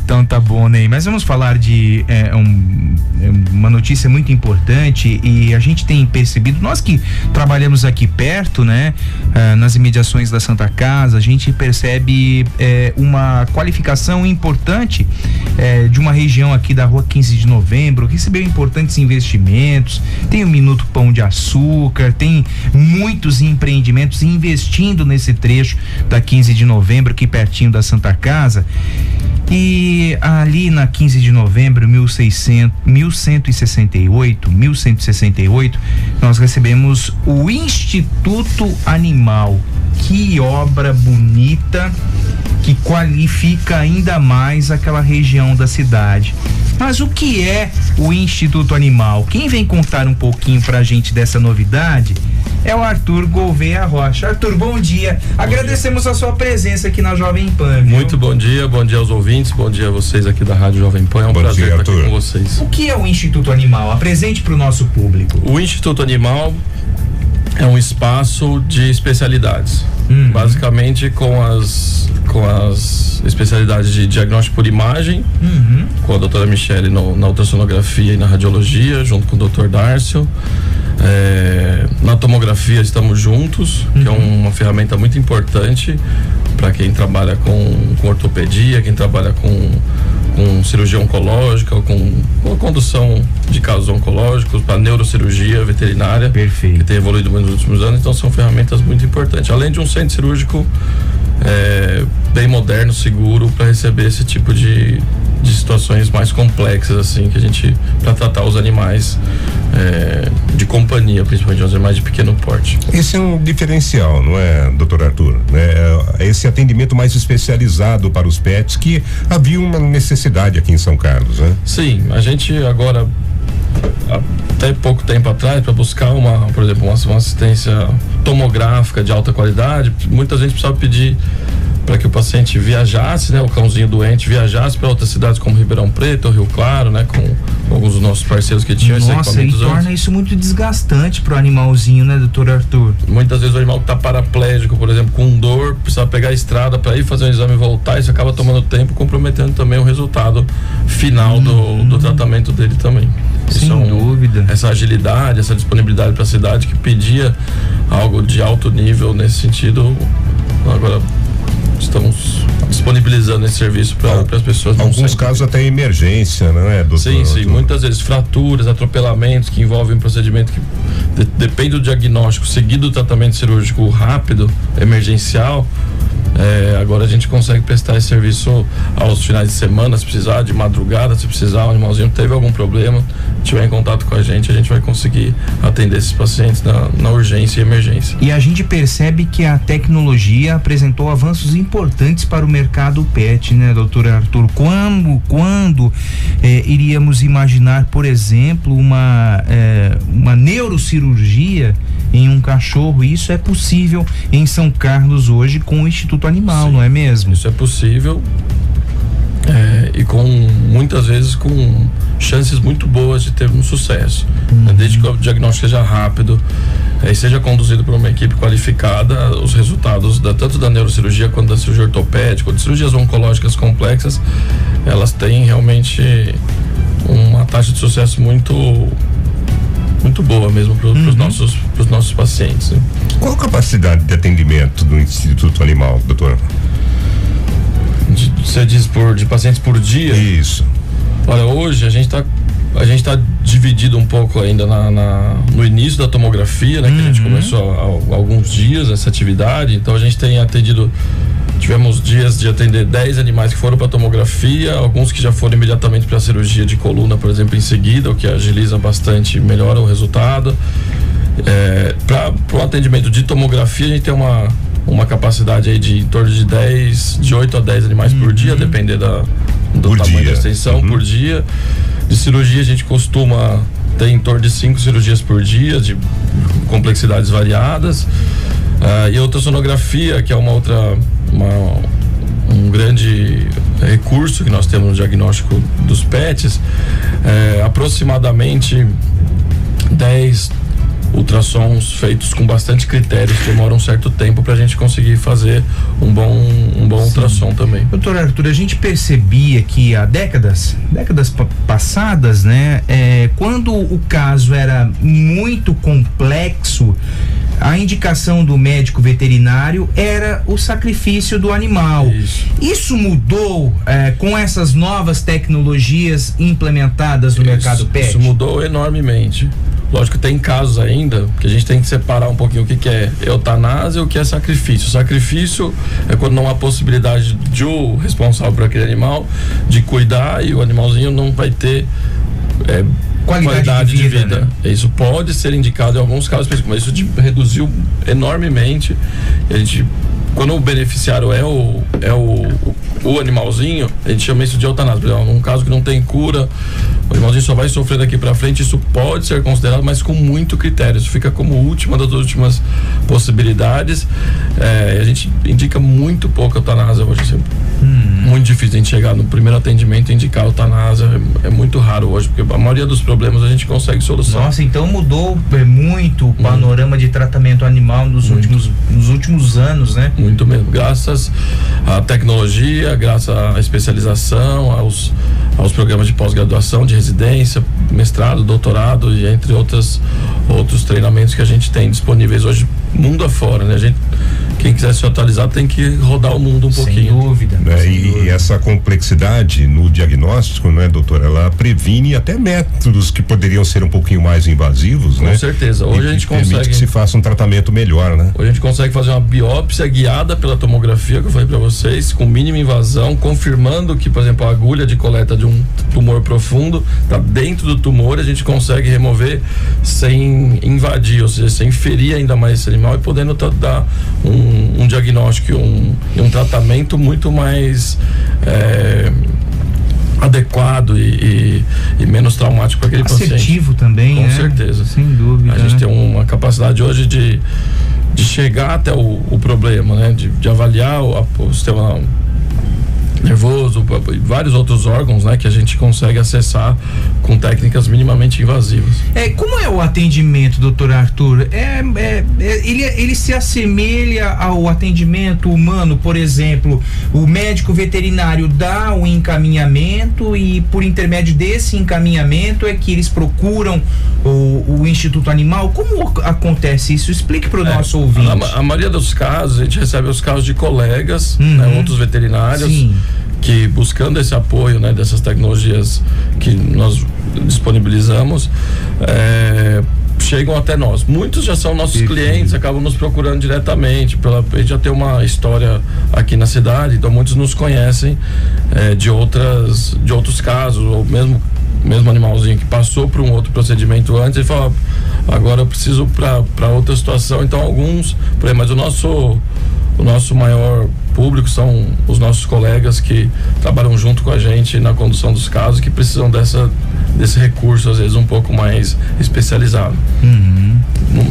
Então tá bom, Ney. Mas vamos falar de uma notícia muito importante, e a gente tem percebido, nós que trabalhamos aqui perto, né, nas imediações da Santa Casa, a gente percebe uma qualificação importante de uma região aqui da Rua 15 de Novembro, que recebeu importantes investimentos. Tem o Minuto Pão de Açúcar, tem muitos empreendimentos investindo nesse trecho da 15 de Novembro, aqui pertinho da Santa Casa. E ali na 15 de novembro, 1168, nós recebemos o Instituto Animal. Que obra bonita, que qualifica ainda mais aquela região da cidade. Mas o que é o Instituto Animal? Quem vem contar um pouquinho pra gente dessa novidade é o Arthur Gouveia Rocha. Arthur, bom dia. Agradecemos a sua presença aqui na Jovem Pan. Viu? Muito bom dia aos ouvintes, bom dia a vocês aqui da Rádio Jovem Pan. É um prazer estar aqui com vocês. O que é o Instituto Animal? Apresente para o nosso público. O Instituto Animal é um espaço de especialidades, basicamente com as especialidades de diagnóstico por imagem, com a doutora Michele na ultrassonografia e na radiologia, junto com o doutor Dárcio. Na tomografia estamos juntos, que é uma ferramenta muito importante para quem trabalha com ortopedia, quem trabalha com cirurgia oncológica, ou com a condução de casos oncológicos, para neurocirurgia veterinária. Perfeito. Que tem evoluído muito nos últimos anos, então são ferramentas muito importantes. Além de um centro cirúrgico bem moderno, seguro, para receber esse tipo de situações mais complexas, assim, que a gente, para tratar os animais de companhia, principalmente os animais de pequeno porte. Esse é um diferencial, não é, doutor Arthur? Esse atendimento mais especializado para os pets, que havia uma necessidade aqui em São Carlos, né? Sim, a gente agora, até pouco tempo atrás, para buscar por exemplo, uma assistência tomográfica de alta qualidade, muita gente precisava pedir para que o paciente viajasse, né, o cãozinho doente viajasse para outras cidades como Ribeirão Preto ou Rio Claro, né, com alguns dos nossos parceiros que tinham esse equipamento. Nossa, e torna isso muito desgastante pro animalzinho, né, doutor Arthur? Muitas vezes o animal que tá paraplégico, por exemplo, com dor, precisa pegar a estrada para ir fazer um exame e voltar, isso acaba tomando tempo, comprometendo também o resultado final do tratamento dele também. Sem dúvida. Essa agilidade, essa disponibilidade para a cidade que pedia algo de alto nível nesse sentido, agora estamos disponibilizando esse serviço para as pessoas. Em alguns casos até emergência, não é, doutor? Sim, muitas vezes fraturas, atropelamentos que envolvem um procedimento que depende do diagnóstico, seguido do tratamento cirúrgico rápido, emergencial. Agora a gente consegue prestar esse serviço aos finais de semana, se precisar, de madrugada, se precisar, o animalzinho teve algum problema, tiver em contato com a gente vai conseguir atender esses pacientes na urgência e emergência. E a gente percebe que a tecnologia apresentou avanços importantes para o mercado pet, né, doutor Arthur? Quando iríamos imaginar, por exemplo, uma neurocirurgia em um cachorro? Isso é possível em São Carlos hoje com o Instituto Animal. Sim, não é mesmo? Isso é possível, e muitas vezes com chances muito boas de ter um sucesso, desde que o diagnóstico seja rápido e seja conduzido por uma equipe qualificada. Os resultados tanto da neurocirurgia quanto da cirurgia ortopédica, de cirurgias oncológicas complexas, elas têm realmente uma taxa de sucesso muito boa mesmo para os nossos pacientes, né? Qual a capacidade de atendimento do Instituto Animal, doutor? Você diz de pacientes por dia? Isso. Olha, hoje a gente tá dividido um pouco ainda no início da tomografia, né? Que a gente começou há alguns dias essa atividade, então a gente tem atendido. Tivemos dias de atender 10 animais que foram para tomografia, alguns que já foram imediatamente para a cirurgia de coluna, por exemplo, em seguida, o que agiliza bastante, melhora o resultado. Para o atendimento de tomografia, a gente tem uma capacidade aí de em torno de 8 a 10 animais por dia, depender do tamanho da extensão por dia. De cirurgia, a gente costuma ter em torno de 5 cirurgias por dia, de complexidades variadas. E a ultrassonografia, que é um grande recurso que nós temos no diagnóstico dos pets, aproximadamente 10 ultrassons feitos com bastante critérios, que demoram um certo tempo para a gente conseguir fazer um bom ultrassom também. Doutor Arthur, a gente percebia que há décadas passadas, né, quando o caso era muito complexo, a indicação do médico veterinário era o sacrifício do animal. Isso mudou com essas novas tecnologias implementadas no mercado pet? Isso mudou enormemente. Lógico que tem casos ainda que a gente tem que separar um pouquinho o que é eutanásia e o que é sacrifício. O sacrifício é quando não há possibilidade de o responsável por aquele animal de cuidar e o animalzinho não vai ter qualidade de vida. Né? Isso pode ser indicado em alguns casos específicos, mas isso reduziu enormemente. A gente, quando o beneficiário é o animalzinho, a gente chama isso de eutanásia. Por exemplo, num caso que não tem cura, o animalzinho só vai sofrer daqui para frente, isso pode ser considerado, mas com muito critério. Isso fica como última das últimas possibilidades. A gente indica muito pouco a eutanásia hoje. Assim, muito difícil a gente chegar no primeiro atendimento e indicar a eutanásia. É muito raro hoje, porque a maioria dos problemas a gente consegue solução. Nossa, então mudou muito o panorama de tratamento animal nos últimos anos, né? Muito mesmo, graças à tecnologia, graças à especialização, aos programas de pós-graduação, de residência, mestrado, doutorado e entre outros treinamentos que a gente tem disponíveis hoje mundo afora, né? Quem quiser se atualizar tem que rodar o mundo um pouquinho. Sem dúvida. E essa complexidade no diagnóstico, né, doutora, ela previne até métodos que poderiam ser um pouquinho mais invasivos, né? Com certeza. Hoje a gente consegue. Permite que se faça um tratamento melhor, né? Hoje a gente consegue fazer uma biópsia guiada pela tomografia, que eu falei para vocês, com mínima invasão, confirmando que, por exemplo, a agulha de coleta de um tumor profundo está dentro do tumor, a gente consegue remover sem invadir, ou seja, sem ferir ainda mais esse animal e podendo dar um diagnóstico e um tratamento muito mais adequado e menos traumático para aquele paciente. Assertivo também, com certeza. Sem dúvida. A gente tem uma capacidade hoje de chegar até o problema, né? De avaliar o sistema nervoso e vários outros órgãos, né, que a gente consegue acessar com técnicas minimamente invasivas. Como é o atendimento, doutor Arthur? Ele se assemelha ao atendimento humano, por exemplo, o médico veterinário dá o encaminhamento e por intermédio desse encaminhamento é que eles procuram o Instituto Animal. Como acontece isso? Explique para o nosso ouvinte. A maioria dos casos, a gente recebe os casos de colegas, né, outros veterinários. Sim. Que buscando esse apoio, né, dessas tecnologias que nós disponibilizamos, chegam até nós. Muitos já são nossos clientes, acabam nos procurando diretamente. A gente já tem uma história aqui na cidade, então muitos nos conhecem de outros casos, ou mesmo animalzinho que passou por um outro procedimento antes e fala, agora eu preciso para outra situação. Então alguns, mas o nosso maior público são os nossos colegas que trabalham junto com a gente na condução dos casos, que precisam desse recurso, às vezes um pouco mais especializado.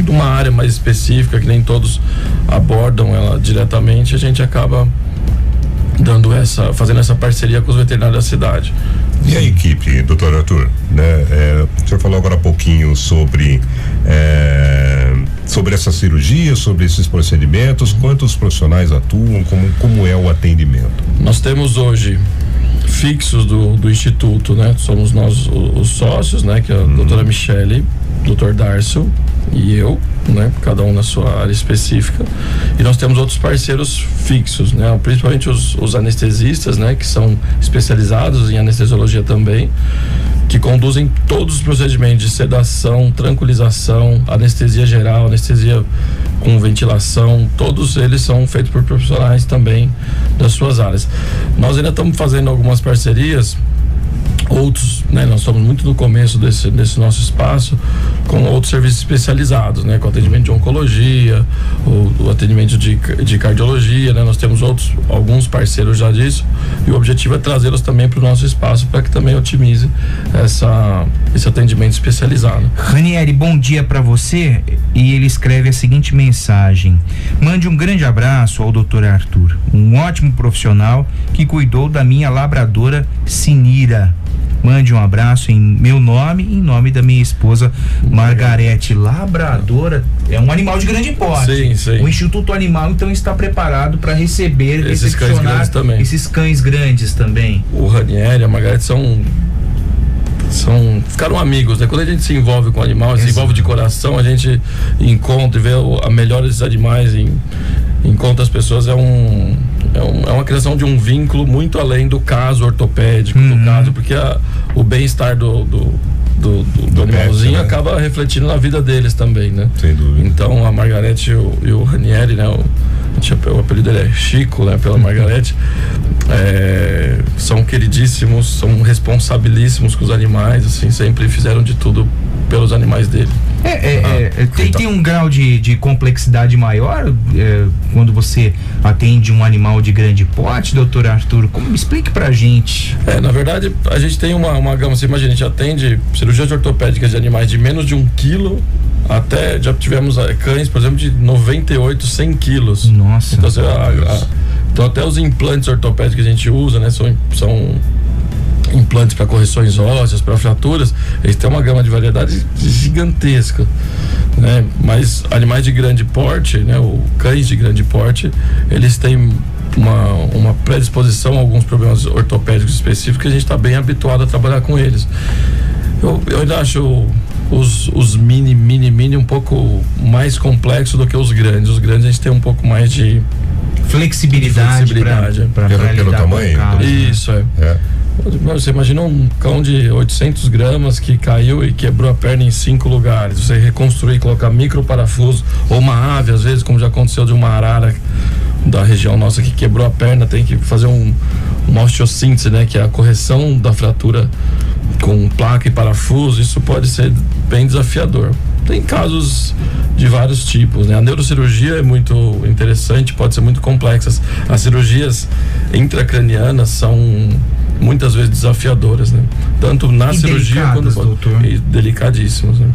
Numa área mais específica, que nem todos abordam ela diretamente, a gente acaba fazendo essa parceria com os veterinários da cidade. E a equipe, doutor Arthur, né? O senhor falou agora há pouquinho sobre essa cirurgia, sobre esses procedimentos, quantos profissionais atuam, como é o atendimento? Nós temos hoje fixos do Instituto, né? Somos nós os sócios, né? Que é a doutora Michele, doutor Darcio e eu, né? Cada um na sua área específica. E nós temos outros parceiros fixos, né? Principalmente os anestesistas, né? Que são especializados em anestesiologia também, que conduzem todos os procedimentos de sedação, tranquilização, anestesia geral, anestesia com ventilação, todos eles são feitos por profissionais também das suas áreas. Nós ainda estamos fazendo algumas parcerias, outros, né, nós estamos muito no começo desse nosso espaço, com outros serviços especializados, né, com atendimento de oncologia, o atendimento de cardiologia, né, nós temos alguns parceiros já disso, e o objetivo é trazê-los também para o nosso espaço para que também otimize esse atendimento especializado. Ranieri, bom dia para você, e ele escreve a seguinte mensagem: mande um grande abraço ao Dr. Arthur, um ótimo profissional que cuidou da minha labradora Sinira. mande um abraço em meu nome e em nome da minha esposa Margarete. Labradora é um animal de grande porte. Sim. O Instituto Animal então está preparado para receber, esses cães grandes também. Esses cães grandes também. O Ranieri e a Margarete ficaram amigos, né? Quando a gente se envolve com o animal, se envolve de coração, a gente encontra e vê a melhor desses animais, encontra as pessoas, é uma criação de um vínculo muito além do caso ortopédico, do caso, porque o bem-estar do animalzinho, né, acaba refletindo na vida deles também, né? Sem dúvida. Então a Margarete e o Ranieri, né? O apelido dele é Chico, né? Pela Margarete. São queridíssimos, são responsabilíssimos com os animais, assim, sempre fizeram de tudo pelos animais dele. Tem um grau de complexidade maior quando você atende um animal de grande porte, doutor Arthur? Explique pra gente. Na verdade, a gente tem uma gama, você imagina, a gente atende cirurgias ortopédicas de animais de menos de 1 quilo, até já tivemos cães, por exemplo, de 98, 100 quilos. Nossa. Então, então até os implantes ortopédicos que a gente usa, né, são implantes para correções ósseas, para fraturas, eles têm uma gama de variedade gigantesca, né? Mas animais de grande porte, né, ou cães de grande porte, eles têm uma predisposição a alguns problemas ortopédicos específicos que a gente está bem habituado a trabalhar com eles. Eu ainda acho os mini um pouco mais complexo do que os grandes. Os grandes a gente tem um pouco mais de flexibilidade pelo tamanho. Isso, Você imagina um cão de 800 gramas que caiu e quebrou a perna em 5 lugares. Você reconstruir, colocar micro parafuso, ou uma ave, às vezes, como já aconteceu de uma arara da região nossa que quebrou a perna, tem que fazer uma osteossíntese, né, que é a correção da fratura com placa e parafuso. Isso pode ser bem desafiador. Tem casos de vários tipos, né? A neurocirurgia é muito interessante, pode ser muito complexa. As cirurgias intracranianas são muitas vezes desafiadoras, né? Tanto na cirurgia quanto delicadíssimas, né?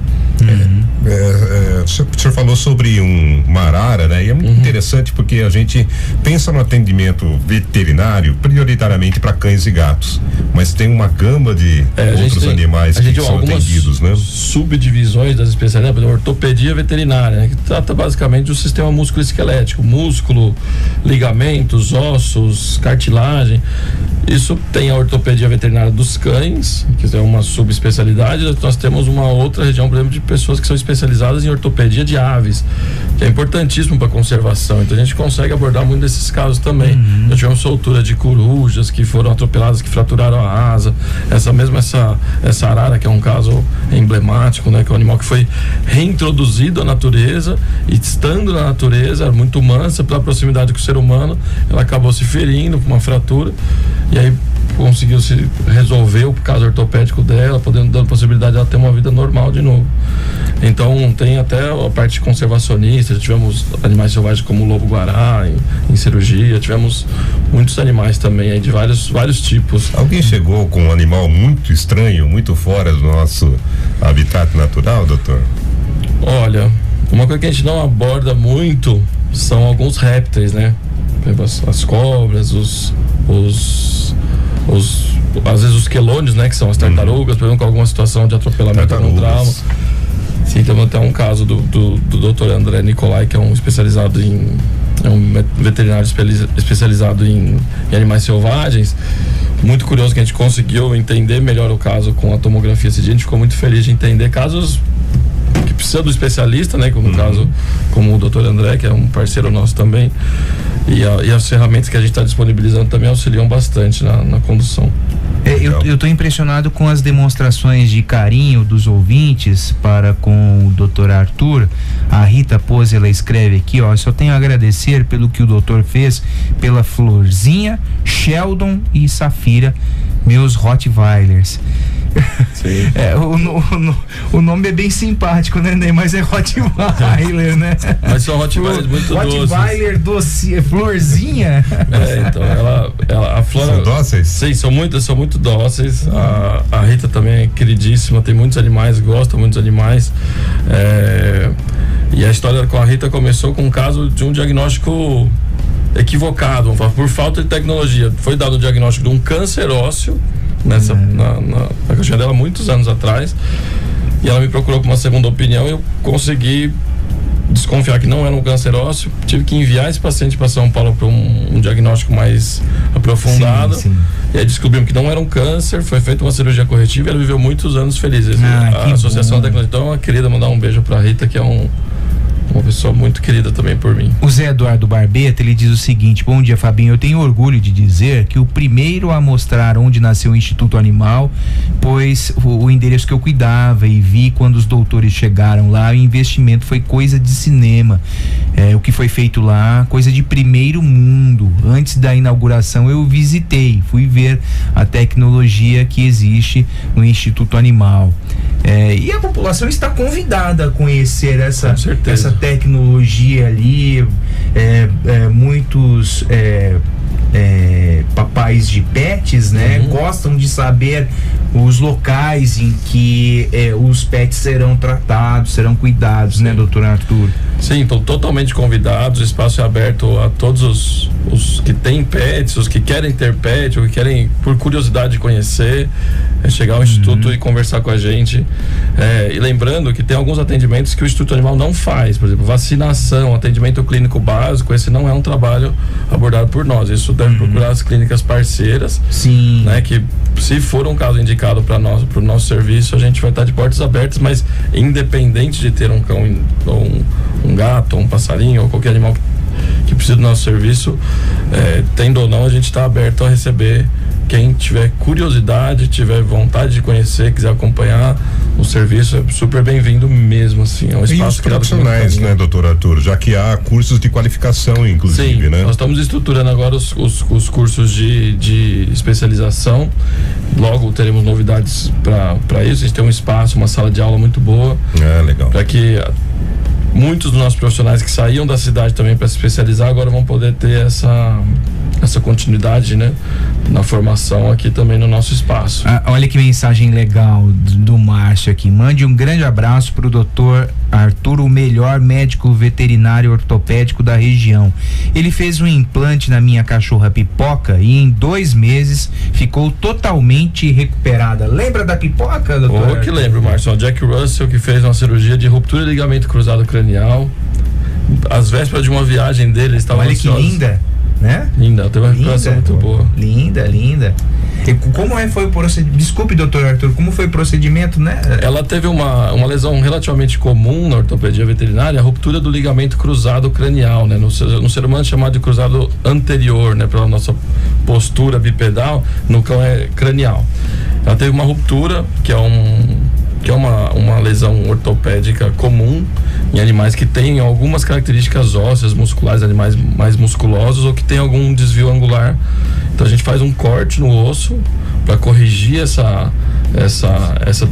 O senhor falou sobre uma arara, né? E é muito interessante porque a gente pensa no atendimento veterinário prioritariamente para cães e gatos, mas tem uma gama de outros animais que são atendidos, né? Subdivisões das especialidades, por exemplo, ortopedia veterinária, né? Que trata basicamente do sistema músculo-esquelético, músculo, ligamentos, ossos, cartilagem. Isso tem a ortopedia veterinária dos cães, que é uma subespecialidade. Nós temos uma outra região, por exemplo, de pessoas que são especializadas em ortopedia de aves, que é importantíssimo para a conservação. Então a gente consegue abordar muito desses casos também. Já tivemos soltura de corujas que foram atropeladas, que fraturaram a asa. Essa arara, que é um caso emblemático, né? Que é um animal que foi reintroduzido à natureza, e estando na natureza, era muito mansa pela proximidade com o ser humano, ela acabou se ferindo com uma fratura, e aí conseguiu se resolver o caso ortopédico dela, dando possibilidade de ela ter uma vida normal de novo. Então tem até a parte conservacionista. Tivemos animais selvagens como o lobo-guará em cirurgia, tivemos muitos animais também aí de vários tipos. Alguém chegou com um animal muito estranho, muito fora do nosso habitat natural, doutor? Olha, uma coisa que a gente não aborda muito são alguns répteis, né? As cobras, às vezes os quelônios, né, que são as tartarugas, por exemplo, com alguma situação de atropelamento, algum trauma. Sim, temos até um caso do Dr. André Nicolai, que é um especializado um veterinário especializado em animais selvagens. Muito curioso que a gente conseguiu entender melhor o caso com a tomografia esse dia. A gente ficou muito feliz de entender casos que precisa do especialista, né? Como no caso, como o Dr. André, que é um parceiro nosso também. E as ferramentas que a gente está disponibilizando também auxiliam bastante na condução. Eu estou impressionado com as demonstrações de carinho dos ouvintes para com o Dr. Arthur. A Rita Pose, ela escreve aqui, só tenho a agradecer pelo que o doutor fez pela Florzinha, Sheldon e Safira, meus Rottweilers. Sim. O nome é bem simpático, né, Ney? Mas é Rottweiler, né? Mas são Rottweilers muito doces. Rottweiler doce, Florzinha. Então a Flora. São dóceis? Sim, são muito dóceis. A Rita também é queridíssima, tem muitos animais, gosta muito dos animais. E a história com a Rita começou com um caso de um diagnóstico equivocado, vamos falar, por falta de tecnologia. Foi dado o diagnóstico de um câncer ósseo na caixinha dela muitos anos atrás, e ela me procurou com uma segunda opinião e eu consegui desconfiar que não era um câncer ósseo. Tive que enviar esse paciente para São Paulo para um diagnóstico mais aprofundado. Sim. E aí descobrimos que não era um câncer, foi feita uma cirurgia corretiva e ela viveu muitos anos felizes. A Associação da Tecnologia, então, querida, mandar um beijo para Rita, que é uma pessoa muito querida também por mim. O Zé Eduardo Barbeta, ele diz o seguinte: bom dia, Fabinho, eu tenho orgulho de dizer que o primeiro a mostrar onde nasceu o Instituto Animal, pois o endereço que eu cuidava e vi quando os doutores chegaram lá, o investimento foi coisa de cinema. O que foi feito lá, coisa de primeiro mundo. Antes da inauguração eu visitei, fui ver a tecnologia que existe no Instituto Animal. E a população está convidada a conhecer essa tecnologia ali. Muitos papais de pets, né, gostam de saber os locais em que os pets serão tratados, serão cuidados, né, doutor Arthur? Sim, estão totalmente convidados. O espaço é aberto a todos os que têm pets, os que querem ter pet, ou que querem, por curiosidade, conhecer, chegar ao Instituto e conversar com a gente. E lembrando que tem alguns atendimentos que o Instituto Animal não faz, por exemplo, vacinação, atendimento clínico básico, esse não é um trabalho abordado por nós. Isso deve procurar as clínicas parceiras. Sim. Né, que se for um caso indicado para o nosso serviço, a gente vai estar de portas abertas, mas independente de ter um cão ou um gato, ou um passarinho, ou qualquer animal que precisa do nosso serviço, tendo ou não, a gente está aberto a receber quem tiver curiosidade, tiver vontade de conhecer, quiser acompanhar o serviço, é super bem-vindo mesmo, assim. É um espaço. E os profissionais, né, doutor Arthur? Já que há cursos de qualificação, inclusive, sim, né? Nós estamos estruturando agora os cursos de especialização. Logo teremos novidades para isso. A gente tem um espaço, uma sala de aula muito boa. Legal. Para que muitos dos nossos profissionais que saíam da cidade também para se especializar agora vão poder ter essa continuidade, né, na formação aqui também no nosso espaço. Olha que mensagem legal do Márcio aqui. Mande um grande abraço pro doutor Arthur, o melhor médico veterinário ortopédico da região. Ele fez um implante na minha cachorra Pipoca e em 2 meses ficou totalmente recuperada. Lembra da Pipoca, doutor? Que lembro, Márcio. O Jack Russell, que fez uma cirurgia de ruptura de ligamento cruzado cranial. Às vésperas de uma viagem dele, estava ansioso. Olha que linda, né? Linda, teve uma recuperação muito boa. Linda. E como foi o procedimento? Desculpe, doutor Arthur, como foi o procedimento, né? Ela teve uma lesão relativamente comum na ortopedia veterinária, a ruptura do ligamento cruzado cranial, né? No ser humano chamado de cruzado anterior, né? Pela nossa postura bipedal, no cão é cranial. Ela teve uma ruptura, que é uma lesão ortopédica comum em animais que têm algumas características ósseas, musculares, animais mais musculosos ou que têm algum desvio angular. Então a gente faz um corte no osso para corrigir essa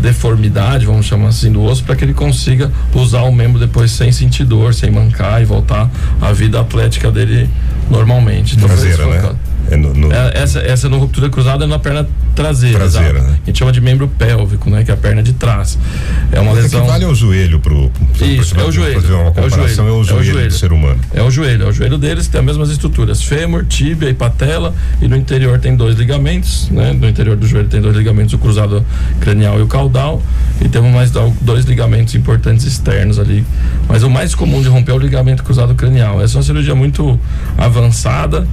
deformidade, vamos chamar assim, do osso, para que ele consiga usar o membro depois sem sentir dor, sem mancar e voltar à vida atlética dele normalmente. Então, traseira, né? Essa no ruptura cruzada é na perna traseira, né? A gente chama de membro pélvico, né? Que é a perna de trás. É uma lesão. Equivale ao joelho Isso, é o joelho. Fazer uma comparação, é o joelho do ser humano. É o joelho deles tem as mesmas estruturas: fêmur, tíbia e patela, e no interior tem 2 ligamentos, né? No interior do joelho tem 2 ligamentos, o cruzado cranial e o caudal, e temos mais 2 ligamentos importantes externos ali. Mas o mais comum de romper é o ligamento cruzado cranial. Essa é uma cirurgia muito avançada.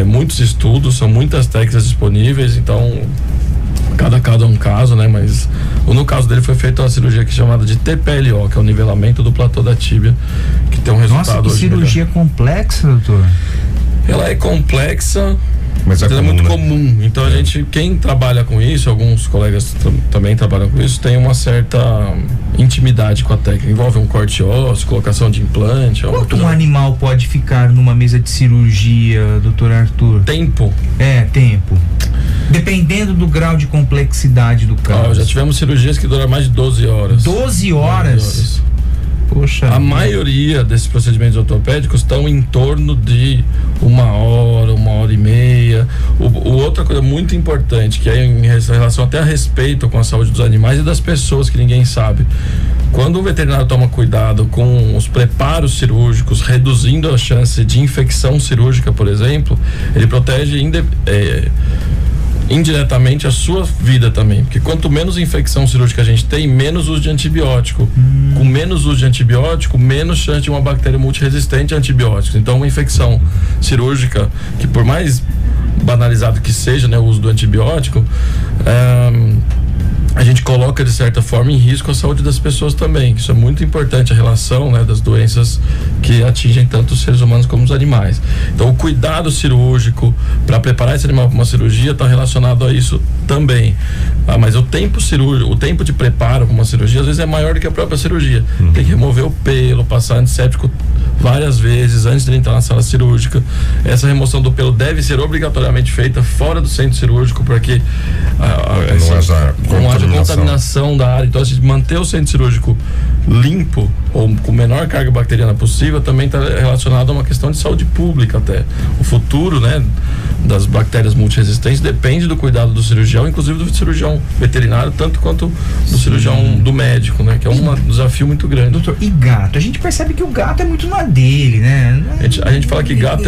Muitos estudos, são muitas técnicas disponíveis, então cada caso é um caso, né? Mas no caso dele foi feita uma cirurgia que é chamada de TPLO, que é o nivelamento do platô da tíbia, que tem um resultado. Nossa, que cirurgia complexa, doutor. Ela é complexa, mas é muito comum. Então quem trabalha com isso, alguns colegas também trabalham com isso, tem uma certa intimidade com a técnica. Envolve um corte ósseo, colocação de implante. Quanto um animal pode ficar numa mesa de cirurgia, doutor Arthur? Tempo. Tempo. Dependendo do grau de complexidade do caso. Já tivemos cirurgias que duraram mais de 12 horas. 12 horas? Poxa. A maioria desses procedimentos ortopédicos estão em torno de 1 hora, 1h30. Outra coisa muito importante, que é em relação até a respeito com a saúde dos animais e das pessoas, que ninguém sabe. Quando o veterinário toma cuidado com os preparos cirúrgicos, reduzindo a chance de infecção cirúrgica, por exemplo, ele protege indiretamente a sua vida também, porque quanto menos infecção cirúrgica a gente tem, menos uso de antibiótico. Com menos uso de antibiótico, menos chance de uma bactéria multiresistente a antibióticos. Então, uma infecção cirúrgica, que por mais banalizado que seja, né, o uso do antibiótico, a gente coloca de certa forma em risco a saúde das pessoas também. Isso é muito importante, a relação, né, das doenças que atingem tanto os seres humanos como os animais. Então, o cuidado cirúrgico para preparar esse animal para uma cirurgia está relacionado a isso também. Mas o tempo cirúrgico, o tempo de preparo para uma cirurgia às vezes é maior do que a própria cirurgia. Tem que remover o pelo, passar antisséptico várias vezes antes de entrar na sala cirúrgica. Essa remoção do pelo deve ser obrigatoriamente feita fora do centro cirúrgico para que não haja contaminação da área. Então, a gente manter o centro cirúrgico limpo ou com menor carga bacteriana possível também está relacionado a uma questão de saúde pública até. O futuro, né, das bactérias multiresistentes depende do cuidado do cirurgião, inclusive do cirurgião veterinário, tanto quanto do cirurgião do médico, né, que é um desafio muito grande. Doutor, e gato? A gente percebe que o gato é muito na dele, né? A gente fala que gato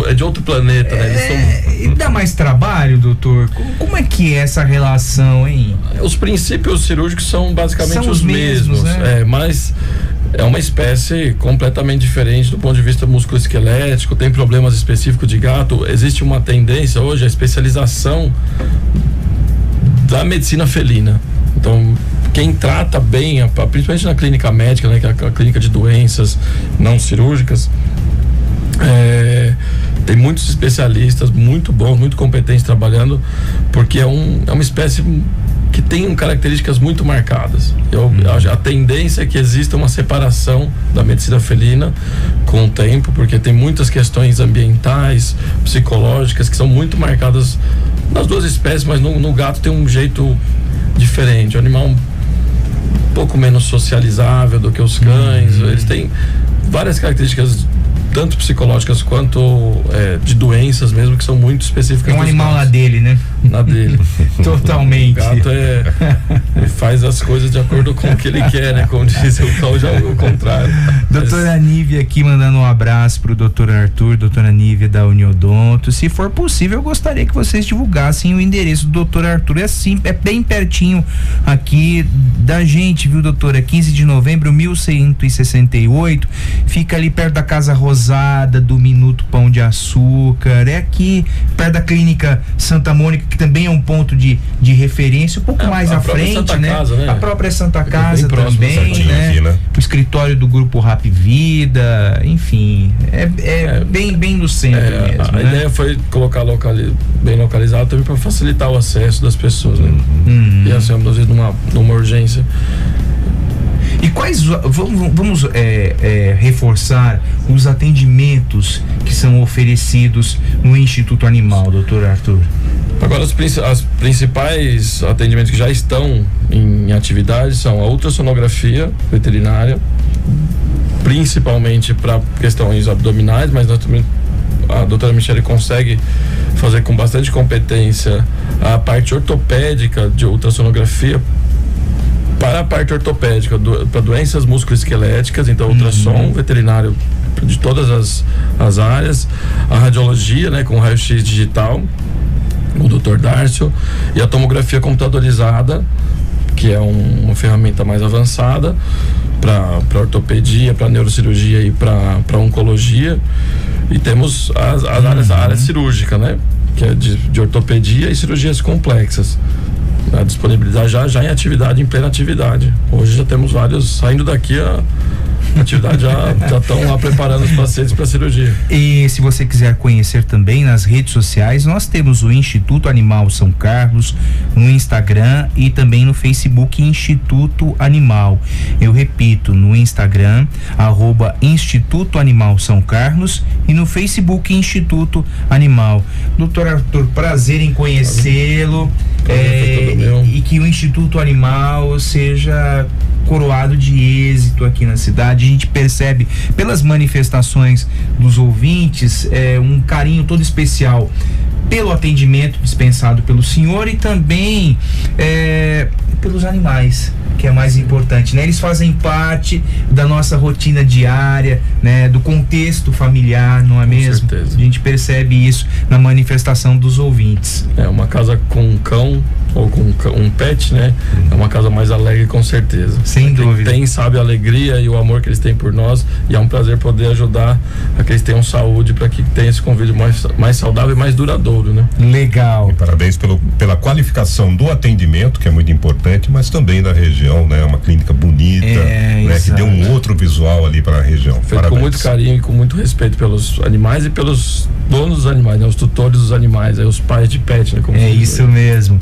é de outro planeta, né? Dá mais trabalho, doutor? Como é que é essa relação, hein? Os princípios cirúrgicos são basicamente os mesmos, né? Mas é uma espécie completamente diferente do ponto de vista musculoesquelético, tem problemas específicos de gato. Existe uma tendência hoje à especialização da medicina felina. Então, quem trata bem, principalmente na clínica médica, né, que é a clínica de doenças não cirúrgicas, tem muitos especialistas muito bons, muito competentes trabalhando, porque é uma espécie que tem características muito marcadas. A tendência é que exista uma separação da medicina felina com o tempo, porque tem muitas questões ambientais, psicológicas, que são muito marcadas nas duas espécies, mas no gato tem um jeito diferente. O animal um pouco menos socializável do que os cães. Eles têm várias características, tanto psicológicas quanto de doenças mesmo, que são muito específicas. É um animal na dele, né? Na dele. Totalmente. O gato ele faz as coisas de acordo com o que ele quer, né? Como diz o cão, já é o contrário. Doutora Nívia aqui mandando um abraço pro doutor Arthur, doutora Nívia da Uniodonto. Se for possível, eu gostaria que vocês divulgassem o endereço do doutor Arthur. É bem pertinho aqui da gente, viu, doutora? 15 de novembro, 1168. Fica ali perto da Casa Rosada, do Minuto Pão de Açúcar. É aqui perto da Clínica Santa Mônica, que também é um ponto de referência, um pouco mais à frente, Santa né? Casa, né? A própria Santa Casa também, né? Aqui, né? O escritório do Grupo Rap Vida, enfim, bem no centro mesmo. A ideia foi colocar bem localizado também para facilitar o acesso das pessoas, né? E assim, às vezes numa urgência. E quais, vamos reforçar os atendimentos que são oferecidos no Instituto Animal, doutor Arthur? Agora, os principais atendimentos que já estão em atividade são a ultrassonografia veterinária, principalmente para questões abdominais, mas nós também, a doutora Michele consegue fazer com bastante competência a parte ortopédica de ultrassonografia para a parte ortopédica, para doenças musculoesqueléticas, então ultrassom veterinário de todas as áreas, a radiologia, né, com raio-x digital, o Dr. Dárcio, e a tomografia computadorizada, que é uma ferramenta mais avançada para ortopedia, para neurocirurgia e para oncologia. E temos a área cirúrgica, né, que é de ortopedia e cirurgias complexas. A disponibilidade já em atividade, em plena atividade. Hoje já temos vários saindo daqui, a atividade já estão lá preparando os pacientes para cirurgia. E se você quiser conhecer também nas redes sociais, nós temos o Instituto Animal São Carlos no Instagram e também no Facebook Instituto Animal. Eu repito, no Instagram @Instituto Animal São Carlos e no Facebook Instituto Animal. Doutor Arthur, prazer em conhecê-lo. E que o Instituto Animal seja coroado de êxito aqui na cidade. A gente percebe pelas manifestações dos ouvintes um carinho todo especial pelo atendimento dispensado pelo senhor e também pelos animais, que é mais importante, né? Eles fazem parte da nossa rotina diária, né? Do contexto familiar, não é mesmo? Com certeza. A gente percebe isso na manifestação dos ouvintes. Uma casa com um cão ou com um pet, né? É uma casa mais alegre, com certeza. Sem dúvida. Quem sabe a alegria e o amor que eles têm por nós, e é um prazer poder ajudar a que eles tenham saúde, para que tenha esse convívio mais saudável e mais duradouro, né? Legal. E parabéns pela qualificação do atendimento, que é muito importante, mas também da região, né? Uma clínica bonita, né? Que deu um outro visual ali para a região. Feito Parabéns. com muito carinho e com muito respeito pelos animais e pelos donos dos animais, né? Os tutores dos animais, os pais de pet, né? Como é isso mesmo.